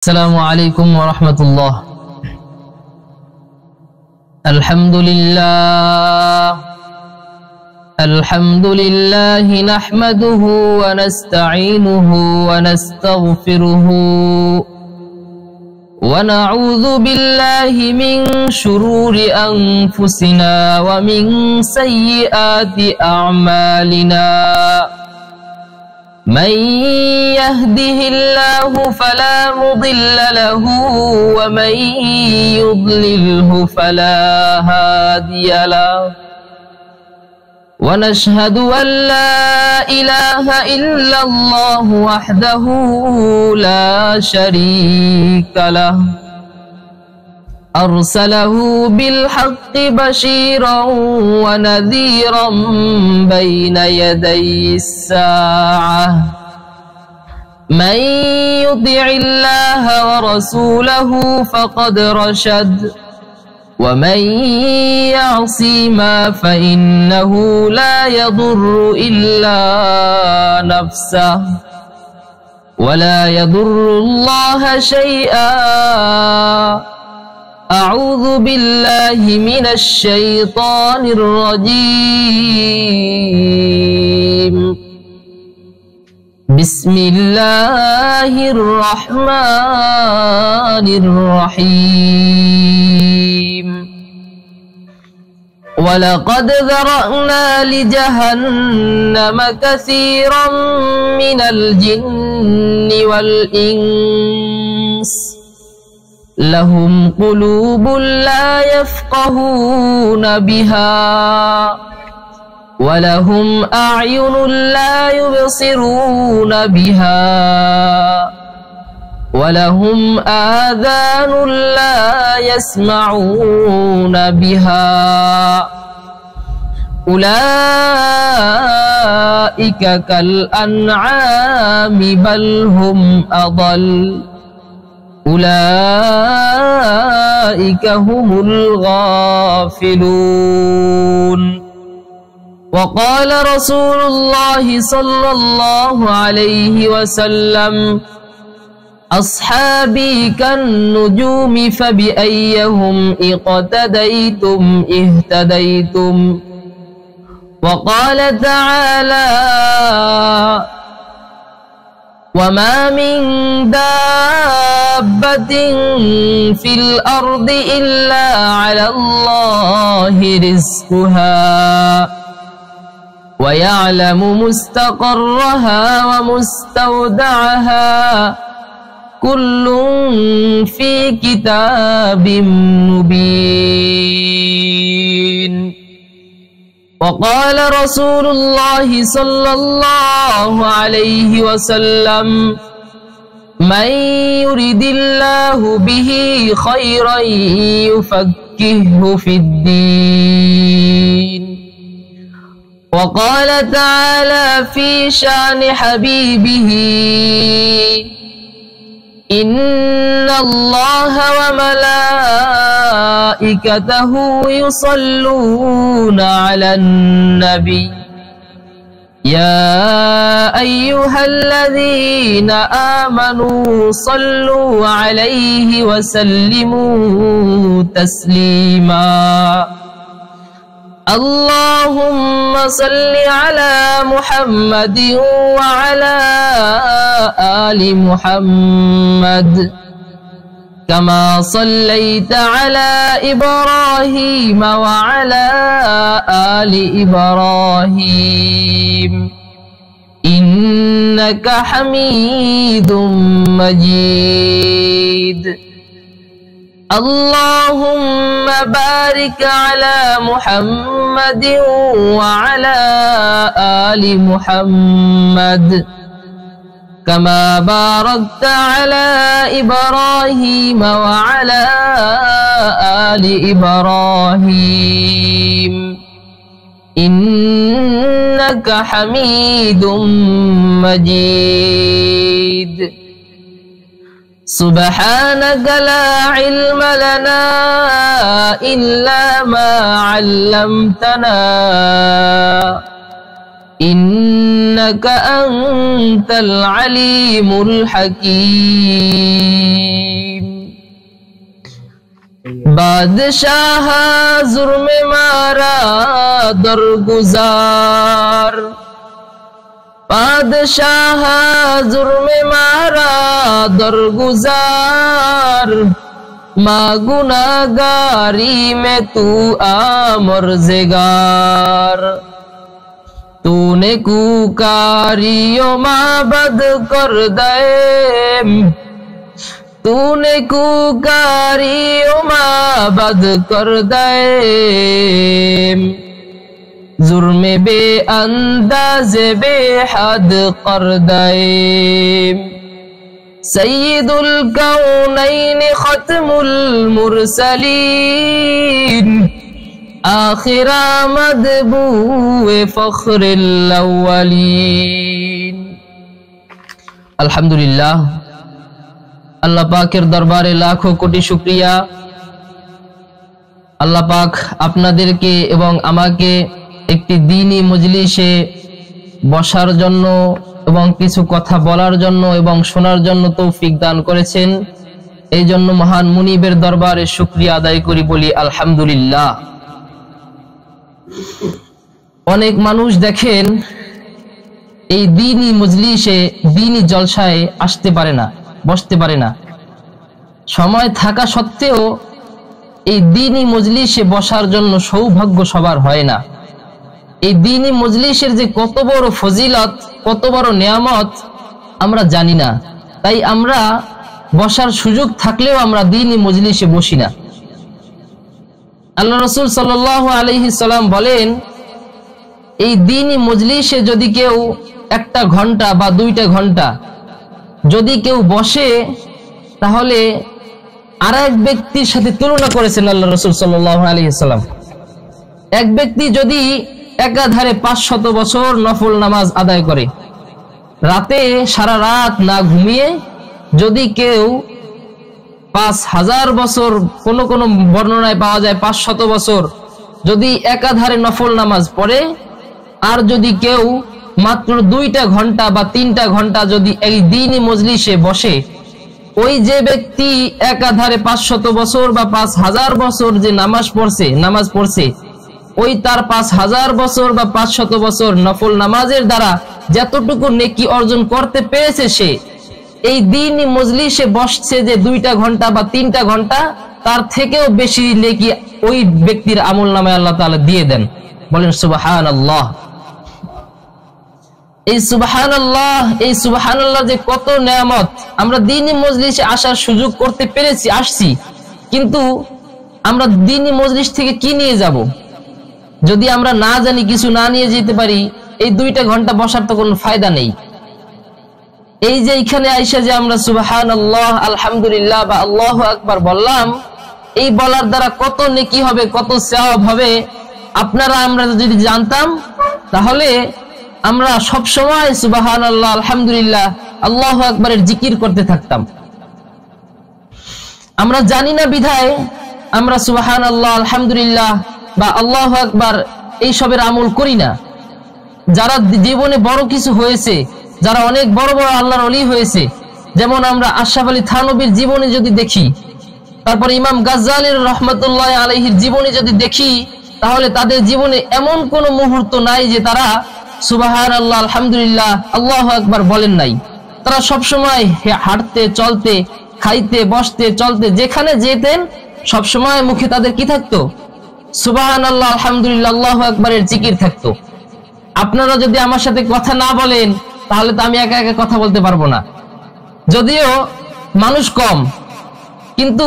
السلام عليكم ورحمة الله. الحمد لله نحمده ونستعينه ونستغفره ونعوذ بالله من شرور أنفسنا ومن سيئات أعمالنا. من يهده الله فلا مضل له ومن يضلله فلا هادي له. ونشهد أن لا إله إلا الله وحده لا شريك له أرسله بالحق بشيرا ونذيرا بين يدي الساعة. من يطع الله ورسوله فقد رشد ومن يعصيما فإنه لا يضر إلا نفسه ولا يضر الله شيئا. أعوذ بالله من الشيطان الرجيم. بسم الله الرحمن الرحيم. ولقد ذرأنا لجهنم كثيرا من الجن والإنس لهم قلوب لا يفقهون بها ولهم أعين لا يبصرون بها ولهم آذان لا يسمعون بها. أولئك كالأنعام بل هم أضل. أولئك هم الغافلون. وقال رسول الله صلى الله عليه وسلم: أصحابي كالنجوم فبأيهم اقتديتم اهتديتم. وقال تعالى: وما من دابة في الأرض إلا على الله رزقها ويعلم مستقرها ومستودعها كل في كتاب مبين. وقال رسول الله صلى الله عليه وسلم: من يرد الله به خيرا يفقهه في الدين. وقال تعالى في شأن حبيبه: إن الله وملائكته يصلون على النبي يا أيها الذين آمنوا صلوا عليه وسلموا تسليما. اللهم صل على محمد وعلى آل محمد كما صليت على إبراهيم وعلى آل إبراهيم إنك حميد مجيد. اللهم بارك على محمد وعلى آل محمد كما باركت على إبراهيم وعلى آل إبراهيم إنك حميد مجيد. سبحانك لا علم لنا إلا ما علمتنا إنك أنت العليم الحكيم. बादशाह जुर्म मारा दरगुजार, बादशाह जुर्म मारा दरगुजार, माँ गुनाहगारी में तू आमरज़गार। तूने कुकारियो माबद कर दे, तूने कुकारियो माबद कर दे, जुर्मे बे अंदाज़े बेहद कर दे। सय्यिदुल कौनैन खत्मुल मुरसलीन, आखिरा मदबूए फख्रिल अव्वलीन। अल्हम्दुलिल्लाह, अल्लाह पाकेर दरबारे लाखों कोटी शुक्रिया। আল্লাহ পাক আপনাদেরকে এবং আমাকে একটি দ্বীনি মজলিসে বসার জন্য এবং কিছু কথা বলার জন্য এবং শোনার জন্য তৌফিক দান করেছেন। এই জন্য মহান মুনিবের দরবারে শুকরিয়া আদায় করি, বলি আলহামদুলিল্লাহ। অনেক মানুষ দেখেন এই দ্বীনি মজলিসে, দ্বীনি জলসায় আসতে পারে না, বসতে পারে না। সময় থাকা সত্ত্বেও এই দ্বীনি মজলিসে বসার জন্য সৌভাগ্য সবার হয় না। এই দ্বীনি মজলিসের যে কত বড় ফজিলত, কত বড় নিয়ামত আমরা জানি না। তাই আমরা বসার সুযোগ থাকলেও আমরা দ্বীনি মজলিসে বসি না। আল্লাহ রাসূল সাল্লাল্লাহু আলাইহি সাল্লাম বলেন, এই দ্বীনি মজলিসে যদি কেউ 1 ঘন্টা বা 2 ঘন্টা যদি কেউ বসে, তাহলে আরেক ব্যক্তির সাথে তুলনা করেছেন আল্লাহ রাসূল সাল্লাল্লাহু আলাইহি সাল্লাম। এক ব্যক্তি যদি একাধারে 500 বছর নফল নামাজ আদায় করে, রাতে সারা রাত না ঘুমিয়ে যদি কেউ 5000 বছর, কোন কোন বর্ণনায় পাওয়া যায় 500 বছর যদি একাধারে নফল নামাজ পড়ে, আর যদি কেউ মাত্র 2 ঘন্টা বা 3 ঘন্টা যদি এই দ্বীনি মজলিসে বসে, ওই যে ব্যক্তি একাধারে 500 বছর বা 5000 বছর যে নামাজ পড়ছে, ওই তার 5000 বছর বা 500 বছর নফল নামাজের দ্বারা যতটুকু নেকি অর্জন করতে পেরেছে, সে এই দ্বীনি মজলিসে বসছে যে 2 ঘন্টা বা 3 ঘন্টা, তার থেকেও বেশি নেকি ওই ব্যক্তির আমলনামায় আল্লাহ তাআলা দিয়ে দেন। বলেন সুবহানাল্লাহ। এই সুবহানাল্লাহ, এই সুবহানাল্লাহ যে কত নিয়ামত। আমরা দ্বীনি মজলিসে আসার সুযোগ করতে পেরেছি, আসছি, কিন্তু আমরা দ্বীনি মজলিস থেকে কি নিয়ে যাব? যদি আমরা না জানি, কিছু না নিয়ে যেতে পারি, এই 2 ঘন্টা বসার তো কোনো ফায়দা নেই। এই যে এখানে আইসা যে আমরা সুবহানাল্লাহ, আলহামদুলিল্লাহ বা আল্লাহু আকবার বললাম, এই বলার দ্বারা কত নেকি হবে, কত সওয়াব হবে, আপনারা আমরা যদি জানতাম, তাহলে আমরা সব সময় সুবহানাল্লাহ, আলহামদুলিল্লাহ, আল্লাহু আকবারের জিকির করতে থাকতাম। আমরা জানি না বিধায় আমরা সুবহানাল্লাহ, আলহামদুলিল্লাহ বা আল্লাহু আকবার এই সবের আমল করি না। যারা জীবনে বড় কিছু হয়েছে, যারা অনেক বড় বড় আল্লাহর ওলি হয়েছে, যেমন আমরা আশরাফ আলী থানবীর জীবনী যদি দেখি, তারপর ইমাম গাজ্জালীর রহমাতুল্লাহ আলাইহির জীবনী যদি দেখি, তাহলে তাদের জীবনে এমন কোন মুহূর্ত নাই যে তারা সুবহানাল্লাহ, আলহামদুলিল্লাহ, আল্লাহু আকবার বলেন নাই। তারা সব সময় হাঁটতে, চলতে, খাইতে, বসতে, চলতে, যেখানে যেতেন সব সময় মুখে তাদের কি থাকতো? সুবহানাল্লাহ, আলহামদুলিল্লাহ, আল্লাহু আকবারের জিকির থাকতো। আপনারা যদি আমার সাথে কথা না বলেন, তাহলে তো আমি একা একা কথা বলতে পারবো না। যদিও মানুষ কম, কিন্তু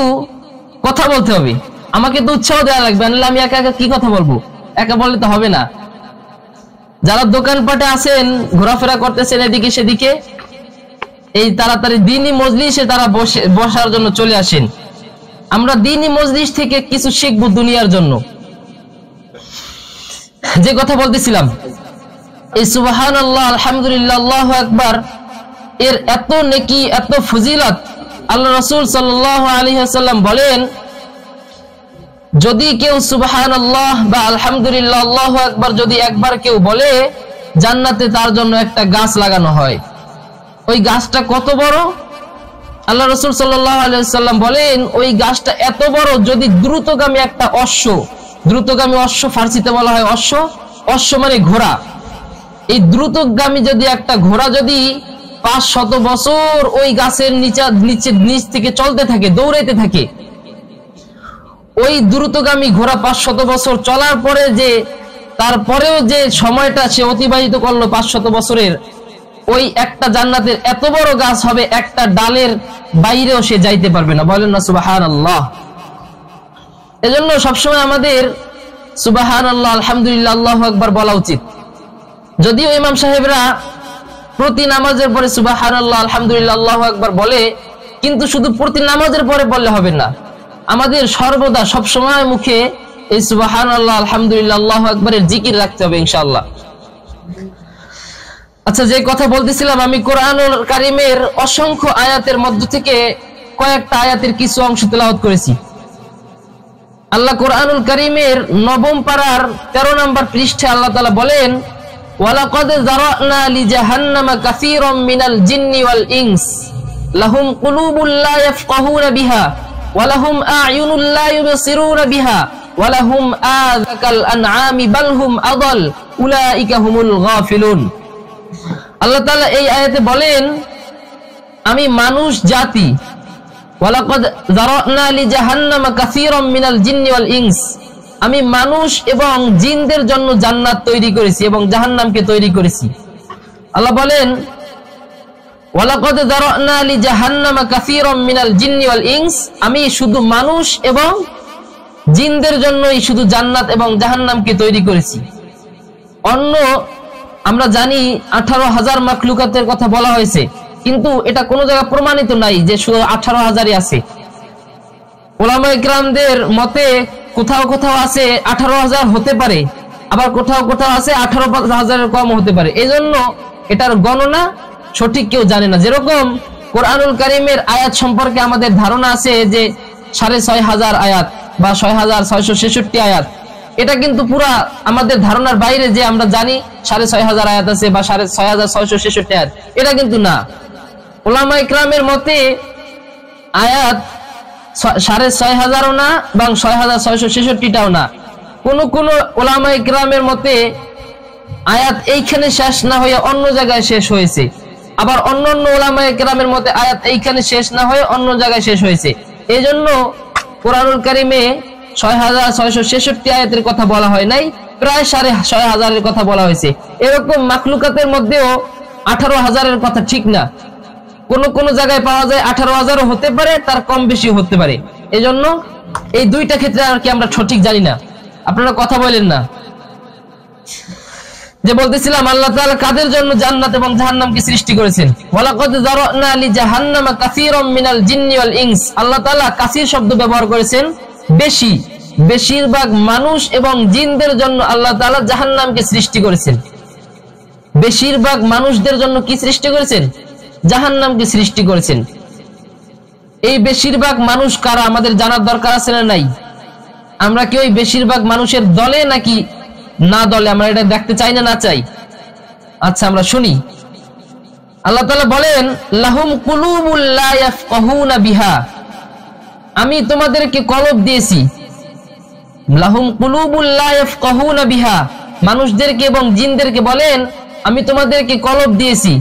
কথা বলতে হবে, আমাকে তো উৎসাহ দেওয়া লাগবে, নাহলে আমি একা একা কি কথা বলবো? একা বললে তো হবে না। যারা দোকানপাটে আছেন, ঘোরাফেরা করতেছেন এদিকে সেদিকে, এই তাড়াতাড়ি দ্বীনি মজলিসে তারা বসার জন্য চলে আসেন। আমরা দ্বীনি মজলিস থেকে কিছু শিখবো দুনিয়ার জন্য। যে কথা বলতেছিলাম, এই সুবহানাল্লাহ, আলহামদুলিল্লাহ, আল্লাহু আকবার এর এত নেকি, এত ফজিলত। আল্লাহ রাসূল সাল্লাল্লাহু আলাইহি ওয়াসাল্লাম বলেন, যদি কেউ সুবহানাল্লাহ বা আলহামদুলিল্লাহ, আল্লাহু আকবার যদি একবার কেউ বলে, জান্নাতে তার জন্য একটা গাছ লাগানো হয়। ওই গাছটা কত বড়? আল্লাহ রাসূল সাল্লাল্লাহু আলাইহি ওয়াসাল্লাম বলেন ওই গাছটা এত বড়, যদি দ্রুতগামী একটা অশ্ব, দ্রুতগামী অশ্ব ফার্সিতে বলা হয় অশ্ব, অশ্ব মানে ঘোড়া, এই দ্রুতগামী যদি একটা ঘোড়া যদি 500 বছর ওই গাছের নিচ থেকে চলতে থাকে, দৌড়াইতে থাকে, ওই দ্রুতগামী ঘোড়া 500 বছর চলার পরে যে তারপরেও যে সময়টা সে অতিবাহিত করলো 500 বছরের, ওই একটা জান্নাতের এত বড় গাছ হবে, একটা ডালের বাইরেও সে যাইতে পারবে না। বলেন না সুবহানাল্লাহ। এজন্য সবসময় আমাদের সুবহানাল্লাহ, আলহামদুলিল্লাহ, আল্লাহু আকবার বলা উচিত। যদিও ইমাম সাহেবরা প্রতি নামাজের পরে সুবহানাল্লাহ, আলহামদুলিল্লাহ, আল্লাহু আকবার বলে, কিন্তু শুধু প্রতি নামাজের পরে বললে হবে না, আমাদের সর্বদা সবসময় মুখে এই সুবহানাল্লাহ, আলহামদুলিল্লাহ, আল্লাহু আকবারের জিকির রাখতে হবে ইনশাআল্লাহ। আচ্ছা, যে কথা বলতেছিলাম, আমি কোরআনুল কারীমের অসংখ্য আয়াতের মধ্য থেকে কয়েকটা আয়াতের কিছু অংশ তেলাওয়াত করেছি। আল্লাহ কোরআনুল কারীমের 9ম পারার 13 নম্বর পৃষ্ঠায় আল্লাহ তাআলা বলেন, ওয়ালাকাদ যারানা লিজাহান্নামা কাসীরাম মিনাল জিন্নি ওয়াল ইনস লাহুম কুলুবুল লা ইয়াফকাহুনা বিহা ওয়া লাহুম আ'য়ুনুল লা ইউবসিরুনা বিহা ওয়া লাহুম আযাকাল আনআমি বাল হুম আদাল উলাইকা হুমুল গাফিলুন। আল্লাহ তাআলা এই আয়াতে বলেন, আমি মানুষ জাতি, ওয়ালাকাদ যারানা লিজাহান্নামা কাসীরাম মিনাল জিন্নি ওয়াল ইনস, আমি মানুষ এবং জিনদের জন্য জান্নাত তৈরি করেছি এবং জাহান্নামকে তৈরি করেছি। আল্লাহ বলেন, ওয়ালাকাদ যারানা লিজাহান্নামা কাসীরাম মিনাল জিন্নি ওয়াল ইনস, আমি শুধু মানুষ এবং জিনদের জন্যই শুধু জান্নাত এবং জাহান্নামকে তৈরি করেছি। অন্য আমরা জানি 18,000 মাখলুকাতের কথা বলা হয়েছে, কিন্তু এটা কোনো জায়গায় প্রমাণিত নাই যে শুধু 18,000ই আছে। উলামায়ে কিরামদের মতে কোথাও কোথাও আছে 18,000 হতে পারে, আবার কোথাও কোথাও আছে 18,000-এর কম হতে পারে। এজন্য এটার গণনা সঠিক কেউ জানে না। যেরকম কোরআনুল কারীমের আয়াত সম্পর্কে আমাদের ধারণা আছে যে 6,500 আয়াত বা 6,666 আয়াত, এটা কিন্তু পুরা আমাদের ধারণার বাইরে। যে আমরা জানি 6,500 আয়াত আছে বা 6,666 আয়াত, এটা কিন্তু না। উলামায়ে কিরামের মতে আয়াত 6,500ও না এবং 6,666টাও না। কোন কোন উলামায়ে কিরামের মতে আয়াত এইখানে শেষ না হয়ে অন্য জায়গায় শেষ হয়েছে, আবার অন্যান্য উলামায়ে কিরামের মতে আয়াত এইখানে শেষ না হয়ে অন্য জায়গায় শেষ হয়েছে। এজন্য কোরআনুল কারীমে 6,666 আয়াতের কথা বলা হয় নাই, প্রায় 6,500-এর কথা বলা হয়েছে। এরকম মাখলুকাতের মধ্যেও 18,000-এর কথা ঠিক না। কোন কোন জায়গায় পাওয়া যায় 18,000ও হতে পারে, তার কম বেশি হতে পারে। এজন্য এই দুইটা ক্ষেত্রে আর কি আমরা সঠিক জানি না। আপনারা কথা বলেন না। যে বলতেছিলাম, আল্লাহ তাআলা কাদের জন্য জান্নাত এবং জাহান্নামকে সৃষ্টি করেছেন। ওয়ালাকাদ যারানা লিজাহান্নামা কাসীরাম মিনাল জিন্নি ওয়াল ইনস, আল্লাহ তাআলা কাসীর শব্দ ব্যবহার করেছেন, বেশি, বেশিরভাগ মানুষ এবং জিনদের জন্য আল্লাহ তাআলা জাহান্নামকে সৃষ্টি করেছেন। বেশিরভাগ মানুষদের জন্য কি সৃষ্টি করেছেন? জাহান্নামকে সৃষ্টি করেছেন। এই বেশিরভাগ মানুষ কারা আমাদের জানার দরকার আছে না নাই? আমরা কি ওই বেশিরভাগ মানুষের দলে নাকি না দলে? আমরা এটা দেখতে চাই না না চাই? আচ্ছা, আমরা শুনি। আল্লাহ তাআলা বলেন, লাহুম কুলুবুল লা ইয়াফকাহুনা বিহা, আমি তোমাদেরকে কলব দিয়েছি। লাহুম কুলুবুল লা ইয়াফকাহুনা বিহা, মানুষদেরকে এবং জিনদেরকে বলেন আমি তোমাদেরকে কলব দিয়েছি।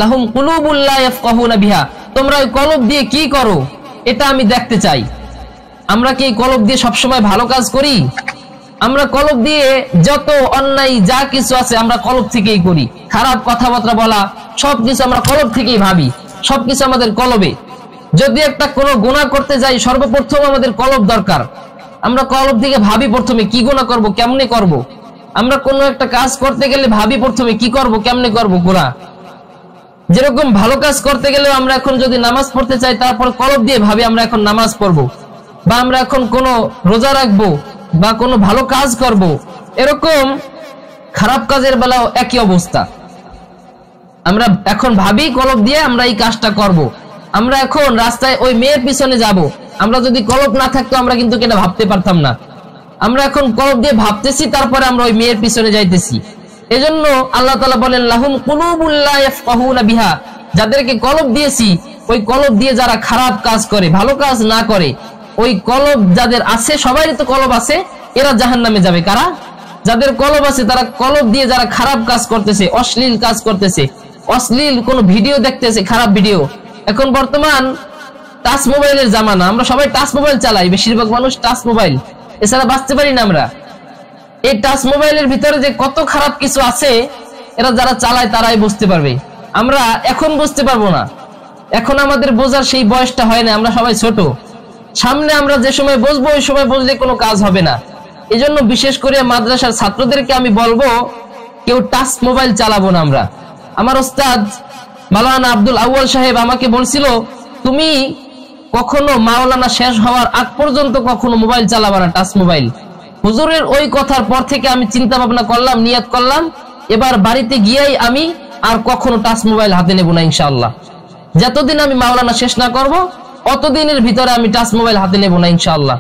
লাহুম কুলুবুল লা ইয়াফকাহুনা বিহা, তোমরা ওই কলব দিয়ে কি করো এটা আমি দেখতে চাই। আমরা কি এই কলব দিয়ে সবসময় ভালো কাজ করি? আমরা কলব দিয়ে যত অন্যায় যা কিছু আছে আমরা কলব থেকেই করি। খারাপ কথাবার্তা বলা সবকিছু আমরা কলব থেকেই ভাবি, সবকিছু আমাদের কলবে। যদি একটা কোনো গুনাহ করতে যাই, সর্বপ্রথম আমাদের কলব দরকার। আমরা কলব থেকে ভাবি প্রথমে কি গুনাহ করব, কেমনে করব। আমরা কোনো একটা কাজ করতে গেলে ভাবি প্রথমে কি করব, কেমনে করব গুনাহ। যেরকম ভালো কাজ করতে গেলে আমরা এখন যদি নামাজ পড়তে চাই, তারপর কলব দিয়ে ভাবি আমরা এখন নামাজ পড়বো, বা আমরা এখন কোনো রোজা রাখবো, বা কোনো ভালো কাজ করব। এরকম খারাপ কাজের বেলাও একই অবস্থা। আমরা এখন ভাবি কলব দিয়ে আমরা এই কাজটা করব। আমরা এখন রাস্তায় ওই মেয়ের পিছনে যাব, আমরা যদি কলব না থাকতো আমরা কিন্তু এটা ভাবতে পারতাম না। আমরা এখন কলব দিয়ে ভাবতেছি, তারপরে আমরা ওই মেয়ের পিছনে যাইতেছি। এজন্য আল্লাহ তাআলা বলেন, লাহুম কুলুবুল লা ইয়াফকাহুনা বিহা, যাদেরকে কলব দিয়েছি ওই কলব দিয়ে যারা খারাপ কাজ করে, ভালো কাজ না করে, ওই কলব যাদের আছে, সবারই তো কলব আছে, এরা জাহান্নামে যাবে। কারা? যাদের কলব আছে, তারা কলব দিয়ে যারা খারাপ কাজ করতেছে, অশ্লীল কাজ করতেছে, অশ্লীল কোন ভিডিও দেখতেছে, খারাপ ভিডিও। এখন বর্তমান টাচ মোবাইলের জামানা, আমরা সবাই টাচ মোবাইল চালাই, বেশিরভাগ মানুষ টাচ মোবাইল, এছাড়া বাঁচতে পারি না আমরা। এই টাচ মোবাইলের ভিতরে যে কত খারাপ কিছু আছে, এরা যারা চালায় তারাই বুঝতে পারবে। আমরা এখন বুঝতে পারবো না, এখন আমাদের বোঝার সেই বয়সটা হয় না, আমরা সবাই ছোট। সামনে আমরা যে সময় বুঝবো, ওই সময় বুঝলে কোনো কাজ হবে না। এই জন্য বিশেষ করে মাদ্রাসার ছাত্রদেরকে আমি বলবো, কেউ টাচ মোবাইল চালাবো না আমরা। আমার ওস্তাদ মাওলানা আব্দুল আউয়াল সাহেব আমাকে বলছিল, তুমি কখনো মাওলানা শেষ হওয়ার আগ পর্যন্ত কখনো মোবাইল চালাবা না, টাচ মোবাইল। হুজুরের ওই কথার পর থেকে আমি চিন্তা ভাবনা করলাম, নিয়ত করলাম, এবার বাড়িতে গিয়েই আমি আর কখনো টাচ মোবাইল হাতে নেব না ইনশাআল্লাহ। যতদিন আমি মাওলানা শেষ না করব, অতদিনের ভিতরে আমি টাচ মোবাইল হাতে নেব না ইনশাআল্লাহ।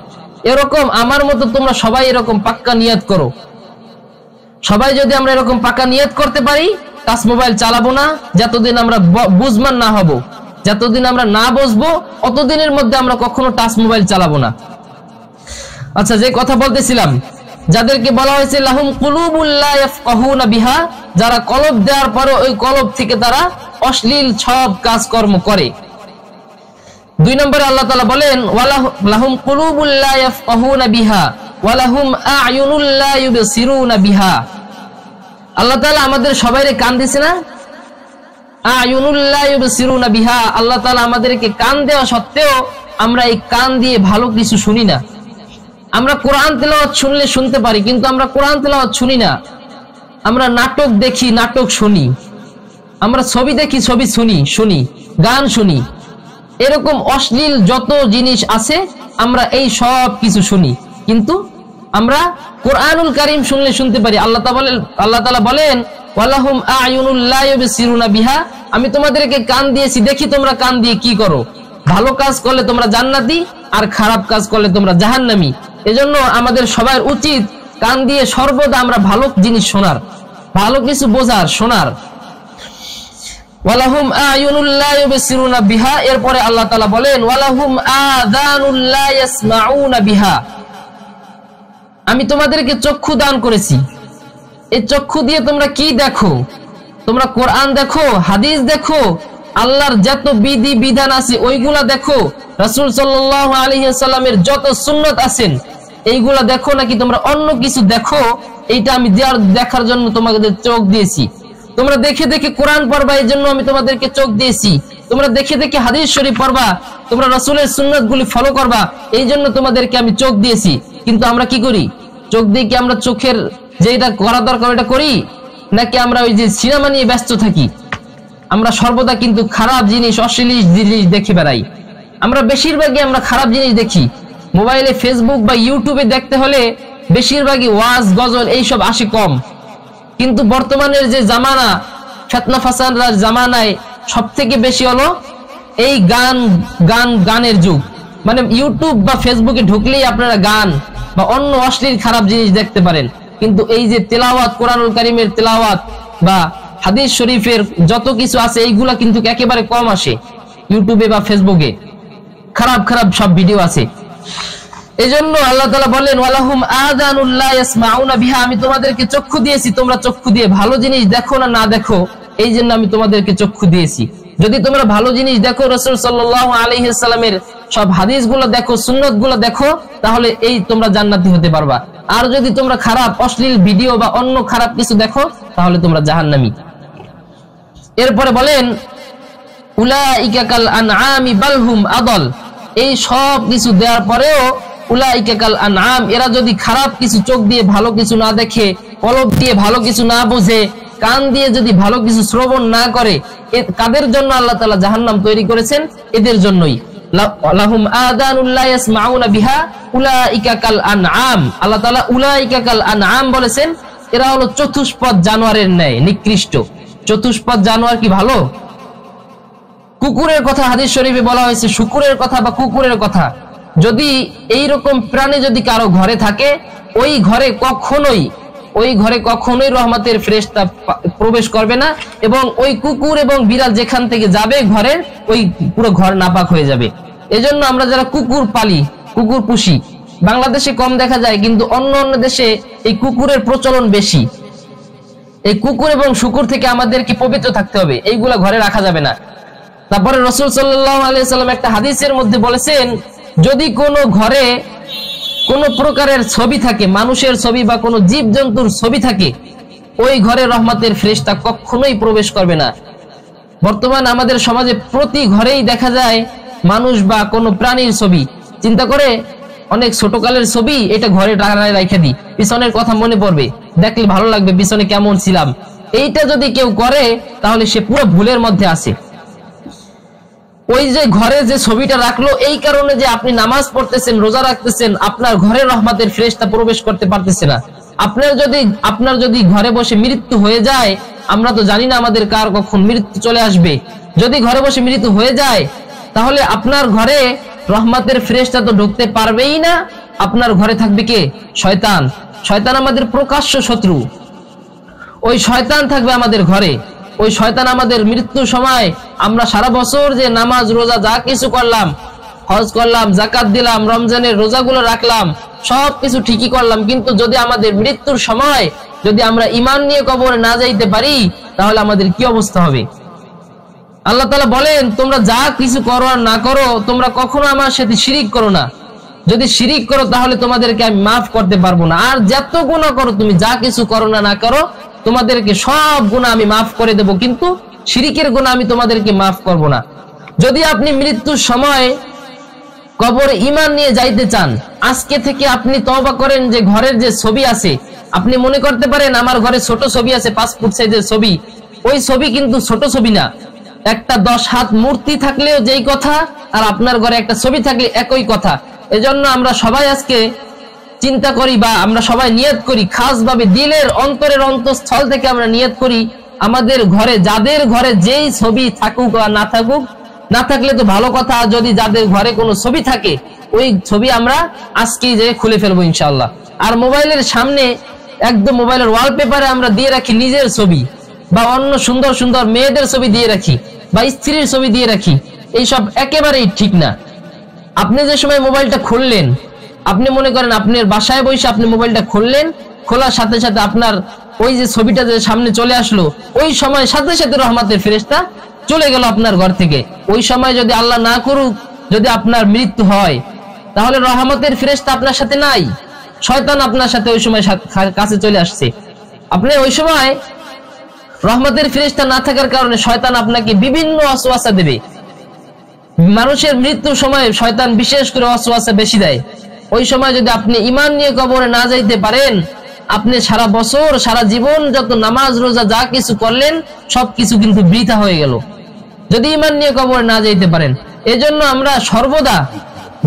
এরকম আমার মতো তোমরা সবাই এরকম পাক্কা নিয়ত করো। সবাই যদি আমরা এরকম পাক্কা নিয়ত করতে পারি, টাচ মোবাইল চালাবো না, যতদিন আমরা বুঝমান না হব, যতদিন আমরা না বুঝবো, অতদিনের মধ্যে আমরা কখনো টাচ মোবাইল চালাবো না। আচ্ছা, যে কথা বলতেছিলাম, যাদেরকে বলা হয়েছে লাহুম কুলুবুল লা ইয়াফকাহুনা বিহা, যারা কলব দেওয়ার পরে ওই কলব থেকে তারা অশ্লীল সব কাজকর্ম করে। 2 নম্বরে আল্লাহ তাআলা বলেন ওয়ালাহুম কুলুবুল লা ইয়াফকাহুনা বিহা ওয়ালাহুম আ'য়ুনুল লা ইউবসিরুনা বিহা। আল্লাহ তাআলা আমাদের সবাইরে কান দিয়েছে না? আ'য়ুনুল লা ইউবসিরুনা বিহা, আল্লাহ তাআলা আমাদেরকে কান দেওয়া সত্ত্বেও আমরা এই কান দিয়ে ভালো কিছু শুনি না। আমরা কোরআন তেলাওয়াত শুনলে শুনতে পারি, কিন্তু আমরা কোরআন তেলাওয়াত শুনি না। আমরা নাটক দেখি, নাটক শুনি, আমরা ছবি দেখি, ছবি শুনি, গান শুনি, এরকম অশ্লীল যত জিনিস আছে আমরা এই সব কিছু শুনি, কিন্তু আমরা কোরআনুল কারীম শুনলে শুনতে পারি। আল্লাহ তাআলা বলেন ওয়ালাহুম আ'য়ুনুল লা ইউবসিরুনা বিহা, আমি তোমাদেরকে কান দিয়েছি, দেখি তোমরা কান দিয়ে কি করো। ভালো কাজ করলে তোমরা জান্নাতি, আর খারাপ কাজ করলে তোমরা জাহান্নামী। এজন্য আমাদের সবার উচিত কান দিয়ে সর্বদা আমরা ভালো জিনিস শোনার, ভালো কিছু বোঝার, শোনার। ওয়ালাহুম আ'য়ুনুল লা ইউবসিরুনা বিহা, এরপরে আল্লাহ তাআলা বলেন ওয়ালাহুম আযানুল লা ইয়াসমাউনা বিহা, আমি তোমাদেরকে চক্ষু দান করেছি। এই চক্ষু দিয়ে তোমরা কি দেখো? তোমরা কোরআন দেখো, হাদিস দেখো, আল্লাহর যত বিধি বিধান আছে ওইগুলা দেখো, রাসূল সাল্লাল্লাহু আলাইহি ওয়াসাল্লামের যত সুন্নাত আছেন এইগুলা দেখো, নাকি তোমরা অন্য কিছু দেখো? এইটা আমি দেখার জন্য তোমাদের চোখ দিয়েছি। তোমরা দেখে দেখে কোরআন পড়বা, এই জন্য আমি তোমাদেরকে চোখ দিয়েছি। তোমরা দেখে দেখে হাদিস শরীফ পড়বা, তোমরা রাসূলের সুন্নাতগুলি ফলো করবা, এই জন্য তোমাদেরকে আমি চোখ দিয়েছি। কিন্তু আমরা কি করি? চোখ দিয়ে কি আমরা চোখের যেটা করা দরকার এটা করি, নাকি আমরা ওই যে সিনেমা নিয়ে ব্যস্ত থাকি? আমরা সর্বদা কিন্তু খারাপ জিনিস, অশ্লীল জিনিস দেখে বেড়াই। আমরা বেশিরভাগই আমরা খারাপ জিনিস দেখি। মোবাইলে, ফেসবুক বা ইউটিউবে দেখতে হলে বেশিরভাগই ওয়াজ, গজল এইসব আসে কম। কিন্তু বর্তমানের যে জামানা, ফিতনা ফাসাদের জামানায় সব থেকে বেশি হলো এই গানের যুগ। মানে ইউটিউব বা ফেসবুকে ঢুকলেই আপনারা গান বা অন্য অশ্লীল খারাপ জিনিস দেখতে পারেন। কিন্তু এই যে তেলাওয়াত, কোরআনুল কারীমের তেলাওয়াত বা হাদিস শরীফের যত কিছু আছে এইগুলা কিন্তু একেবারে কম আসে ইউটিউবে বা ফেসবুকে। খারাপ খারাপ সব ভিডিও আছে। এজন্য আল্লাহ তাআলা বলেন ওয়ালাহুম আযানুল লা ইয়াসমাউনা বিহা, আমি তোমাদেরকে চক্ষু দিয়েছি, তোমরা চক্ষু দিয়ে ভালো জিনিস দেখো না না দেখো, এই জন্য আমি তোমাদেরকে চক্ষু দিয়েছি। যদি তোমরা ভালো জিনিস দেখো, রাসূল সাল্লাল্লাহু আলাইহি ওয়াসাল্লামের সব হাদিসগুলো দেখো, সুন্নাতগুলো দেখো, তাহলে এই তোমরা জান্নাতি হতে পারবা। আর যদি তোমরা খারাপ অশ্লীল ভিডিও বা অন্য খারাপ কিছু দেখো, তাহলে তোমরা জাহান্নামী। এরপরে বলেন উলাইকা কাল আনআমি বাল হুম আদল, এই সব কিছু দেওয়ার পরেও উলাইকা কাল আনআম, এরা যদি খারাপ কিছু চোখ দিয়ে ভালো কিছু না দেখে, কলব দিয়ে ভালো কিছু না বোঝে, কান দিয়ে যদি ভালো কিছু শ্রবণ না করে, কাদের জন্য আল্লাহ তাআলা জাহান্নাম তৈরি করেছেন? এদের জন্যই। লাহুম আযানুল লা ইয়াসমাউনা বিহা উলাইকা কাল আনআম, আল্লাহ তাআলা উলাইকা কাল আনআম বলেছেন, এরা হলো চতুষ্পদ জানোয়ারের ন্যায় নিকৃষ্ট। চতুষ্পদ জানোয়ার কি ভালো? কুকুরের কথা হাদিস শরীফে বলা হয়েছে, শুকুরের কথা বা কুকুরের কথা। যদি এই রকম প্রাণী যদি কারো ঘরে থাকে, ওই ঘরে কখনোই ওই ঘরে কখনোই রহমতের ফেরেশতা প্রবেশ করবে না, এবং ওই কুকুর এবং বিড়াল যেখান থেকে যাবে ঘরের, ওই পুরো ঘর নাপাক হয়ে যাবে। এজন্য আমরা যারা কুকুর পালি, কুকুর পুষি, বাংলাদেশে কম দেখা যায়, কিন্তু অন্য অন্য দেশে এই কুকুরের প্রচলন বেশি। এই কুকুর এবং শুকুর থেকে আমাদেরকে পবিত্র থাকতে হবে, এইগুলা ঘরে রাখা যাবে না। তারপরে রাসূল সাল্লাল্লাহু আলাইহি সাল্লাম একটা হাদিসের মধ্যে বলেছেন, যদি কোনো ঘরে কোন প্রকারের ছবি থাকে, মানুষের ছবি বা কোনো জীবজন্তুর ছবি থাকে, ওই ঘরে রহমতের ফেরেশতা কখনোই প্রবেশ করবে না। বর্তমান আমাদের সমাজে প্রতি ঘরেই দেখা যায় মানুষ বা কোনো প্রাণীর ছবি। চিন্তা করে অনেক ছোটকালের ছবি এটা ঘরে রেখে দিই, পিছনের কথা মনে পড়বে, দেখলে ভালো লাগবে পিছনে কেমন ছিলাম। এইটা যদি কেউ করে তাহলে সে পুরো ভুলের মধ্যে আছে। ওই যে ঘরে যে ছবিটা রাখলো, এই কারণে যে আপনি নামাজ পড়তেছেন, রোজা রাখতেছেন, আপনার ঘরে রহমতের ফেরেশতা প্রবেশ করতে পারতেছে না। আপনার যদি ঘরে বসে মৃত্যু হয়ে যায়, আমরা তো জানি না আমাদের কার কখন মৃত্যু চলে আসবে, যদি ঘরে বসে মৃত্যু হয়ে যায় তাহলে আপনার ঘরে রহমতের ফেরেশতা তো ঢুকতে পারবেই না। আপনার ঘরে থাকবে কে? শয়তান। শয়তান আমাদের প্রকাশ্য শত্রু। ওই শয়তান থাকবে আমাদের ঘরে। ওই শয়তান আমাদের মৃত্যুর সময় আমরা সারা বছর যে নামাজ রোজা যা কিছু করলাম, হজ করলাম, যাকাত দিলাম, রমজানের রোজাগুলো রাখলাম, সব কিছু ঠিকই করলাম, কিন্তু যদি আমাদের মৃত্যুর সময় যদি আমরা ঈমান নিয়ে কবরে না যাইতে পারি তাহলে আমাদের কি অবস্থা হবে? আল্লাহ তাআলা বলেন, তোমরা যা কিছু করো আর না করো, তোমরা কখনো আমার সাথে শিরিক করো না। যদি শিরিক করো তাহলে তোমাদেরকে আমি মাফ করতে পারবো না। আর যত গুনাহ করো, তুমি যা কিছু করো না না করো, তোমাদেরকে সব গুনাহ আমি মাফ করে দেব, কিন্তু শিরিকের গুনাহ আমি তোমাদেরকে মাফ করব না। যদি আপনি মৃত্যুর সময় কবরে ঈমান নিয়ে যাইতে চান, আজকে থেকে আপনি তওবা করেন যে ঘরের যে ছবি আছে, আপনি মনে করতে পারেন আমার ঘরে ছোট ছবি আছে, পাসপোর্ট সাইজের ছবি, ওই ছবি কিন্তু ছোট ছবি না। একটা 10 হাত মূর্তি থাকলেও যেই কথা, আর আপনার ঘরে একটা ছবি থাকলে একই কথা। এজন্য আমরা সবাই আজকে চিন্তা করি বা আমরা সবাই নিয়ত করি, খাস ভাবে দিলের অন্তরের অন্তঃস্থল থেকে আমরা নিয়ত করি, আমাদের ঘরে যাদের ঘরে যেই ছবি থাকুক বা না থাকুক, না থাকলে তো ভালো কথা, যদি যাদের ঘরে কোনো ছবি থাকে ওই ছবি আমরা আজকেই যে খুলে ফেলবো ইনশাআল্লাহ। আর মোবাইলের সামনে একদম মোবাইলের ওয়ালপেপারে আমরা দিয়ে রাখি নিজের ছবি, বা অন্য সুন্দর সুন্দর মেয়েদের ছবি দিয়ে রাখি, বা স্ত্রীর ছবি দিয়ে রাখি, এইসব একেবারেই ঠিক না। আপনি যে সময় মোবাইলটা খুললেন, আপনি মনে করেন আপনার বাসায় বসে আপনি মোবাইলটা খুললেন, খোলার সাথে সাথে আপনার ওই যে ছবিটা যে সামনে চলে আসলো, ওই সময় সাথে সাথে রহমতের ফেরেশতা চলে গেল আপনার ঘর থেকে। ওই সময় যদি আল্লাহ না করুক যদি আপনার মৃত্যু হয়, তাহলে রহমতের ফেরেশতা আপনার সাথে নাই, শয়তান আপনার সাথে ওই সময় কাছে চলে আসছে। আপনি ওই সময় রহমতের ফেরেশতা না থাকার কারণে শয়তান আপনাকে বিভিন্ন ওয়াসওয়াসা দেবে। মানুষের মৃত্যুর সময় শয়তান বিশেষ করে ওয়াসওয়াসা বেশি দেয়। ওই সময় যদি আপনি ঈমান নিয়ে কবরে না যাইতে পারেন, আপনি সারা বছর সারা জীবন যত নামাজ রোজা যা কিছু করলেন সবকিছু কিন্তু বৃথা হয়ে গেল, যদি ঈমান নিয়ে কবরে না যাইতে পারেন। এজন্য আমরা সর্বদা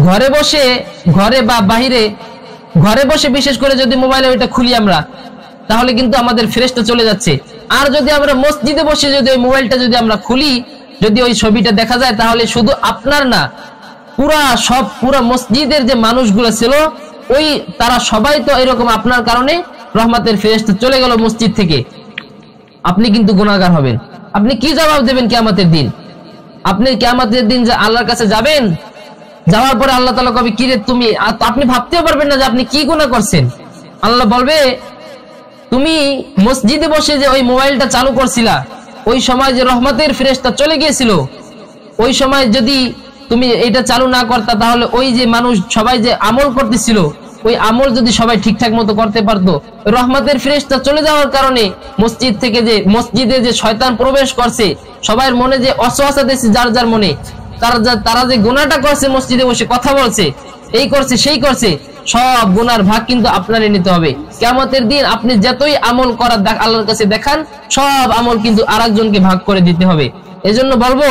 ঘরে বসে, ঘরে বা বাহিরে, ঘরে বসে বিশেষ করে যদি মোবাইলে ওইটা খুলি আমরা, তাহলে কিন্তু আমাদের ফেরেশতা চলে যাচ্ছে। আর যদি আমরা মসজিদে বসে যদি ওই মোবাইলটা যদি আমরা খুলি, যদি ওই ছবিটা দেখা যায়, তাহলে শুধু আপনার না, পুরা মসজিদের যে মানুষগুলো ছিল ওই তারা সবাই তো এরকম আপনার কারণে রহমতের ফেরেশতা চলে গেল মসজিদ থেকে, আপনি কিন্তু গুনাহগার হবেন। আপনি কি জবাব দেবেন কিয়ামতের দিন? আপনি কিয়ামতের দিন যে আল্লাহর কাছে যাবেন, যাওয়ার পরে আল্লাহ তাআলা কবে কি রে তুমি, আপনি ভাবতেও পারবেন না যে আপনি কি গুনাহ করছেন। আল্লাহ বলবে, তুমি মসজিদে বসে যে ওই মোবাইলটা চালু করছিলা, ওই সময় যে রহমতের ফেরেশতা চলে গিয়েছিল, ওই সময় যদি তুমি এটা চালু না করতা, তাহলে ওই যে মানুষ সবাই যে আমল করতেছিল, ওই আমল যদি সবাই ঠিকঠাক মতো করতে পারতো, রহমতের ফেরেশতা চলে যাওয়ার কারণে মসজিদে যে শয়তান প্রবেশ করছে, সবার মনে যে ওয়াসওয়াসা দিয়েছে, যার যার মনে তারা যে গুনাহটা করছে, মসজিদে বসে কথা বলছে, এই করছে সেই করছে, সব গুনার ভাগ কিন্তু আপনারই নিতে হবে। কিয়ামতের দিন আপনি যতই আমল করার আল্লাহর কাছে দেখান, সব আমল কিন্তু আরেকজনকে ভাগ করে দিতে হবে। এজন্য বলবো,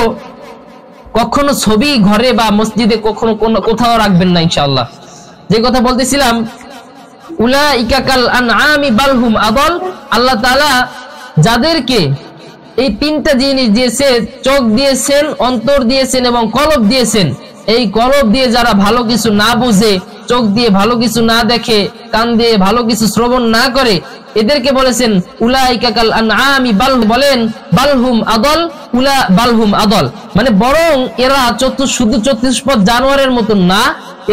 কখনো ছবি ঘরে বা মসজিদে কখনো কোথাও রাখবেন না ইনশাআল্লাহ। যে কথা বলতেছিলাম, উলাইকা কাল আনআমি বাল হুম আদল, আল্লাহ তাআলা যাদেরকে এই তিনটা জিনিস দিয়েছে, চোখ দিয়েছেন, অন্তর দিয়েছেন এবং কলব দিয়েছেন, এই কলব দিয়ে যারা ভালো কিছু না বুঝে, চোখ দিয়ে ভালো কিছু না দেখে, কান দিয়ে ভালো কিছু শ্রবণ না করে, এদেরকে বলেছেন উলাইকা কাল আনআমি বাল, বলেন বালহুম আদল, উলা বালহুম আদল, মানে বরং এরা শুধু চতুষ্পদ জানোয়ারের মতো না,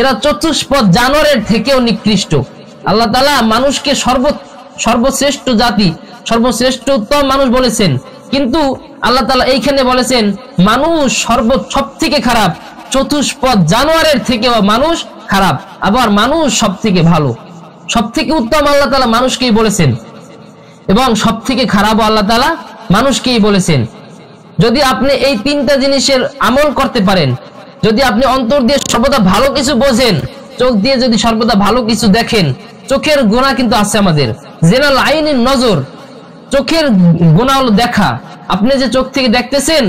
এরা চতুষ্পদ জানোয়ারের থেকেও নিকৃষ্ট। আল্লাহ তাআলা মানুষকে সর্বশ্রেষ্ঠ জাতি, সর্বশ্রেষ্ঠ উত্তম মানুষ বলেছেন, কিন্তু আল্লাহ তাআলা এইখানে বলেছেন মানুষ সব থেকে খারাপ, চতুষ্পদ জানোয়ারের থেকেও মানুষ খারাপ, আবার মানুষ সব থেকে ভালো, সব থেকে উত্তম আল্লাহ তাআলা মানুষকেই বলেছেন, এবং সব থেকে খারাপও আল্লাহ তাআলা মানুষকেই বলেছেন। যদি আপনি এই তিনটা জিনিসের আমল করতে পারেন, যদি আপনি অন্তর দিয়ে সর্বদা ভালো কিছু বোঝেন, চোখ দিয়ে যদি সর্বদা ভালো কিছু দেখেন, চোখের গুনাহ কিন্তু আছে আমাদের, জেনাল আইনের নজর, চোখের গুনাহ হলো দেখা। আপনি যে চোখ থেকে দেখতেছেন,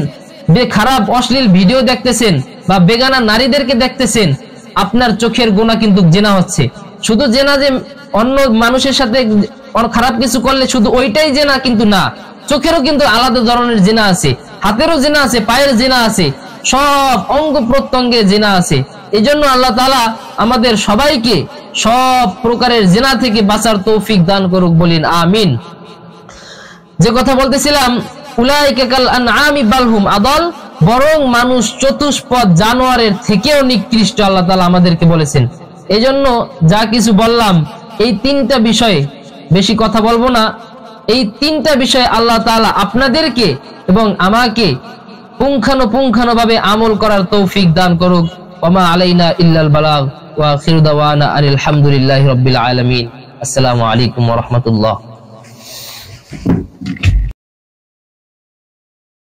খারাপ অশ্লীল ভিডিও দেখতেছেন বা বেগানা নারীদেরকে দেখতেছেন, আপনার চোখের গুনাহ কিন্তু জেনা হচ্ছে। শুধু জেনা যে অন্য মানুষের সাথে খারাপ কিছু করলে শুধু ওইটাই জেনা কিন্তু না, চোখেরও কিন্তু আলাদা ধরনের জেনা আছে, হাতেরও জেনা আছে, পায়ের জেনা আছে, সব অঙ্গ প্রত্যঙ্গে জেনা আছে। এই জন্য আল্লাহ তাআলা আমাদের সবাইকে সব প্রকারের জেনা থেকে বাঁচার তৌফিক দান করুক, বলেন আমিন। যে কথা বলতেছিলাম, উলাইকা কাল আনআমি বালহুম আদল, বরং মানুষ চতুষ্পদ জানোয়ারের থেকেও নিকৃষ্ট আল্লাহ তাআলা আমাদেরকে বলেছেন। এই জন্য যা কিছু বললাম এই তিনটা বিষয়ে, বেশি কথা বলবো না, এই তিনটা বিষয়ে আল্লাহ তাআলা আপনাদেরকে এবং আমাকে পুঙ্খানুপুঙ্খানুভাবে আমল করার তৌফিক দান করুক। ওমা আলাইনা ইল্লাল বালাগ ওয়া আখিরু দাওয়ানা আলহামদুলিল্লাহি রাব্বিল আলামিন। আসসালামু আলাইকুম ওয়া রাহমাতুল্লাহ।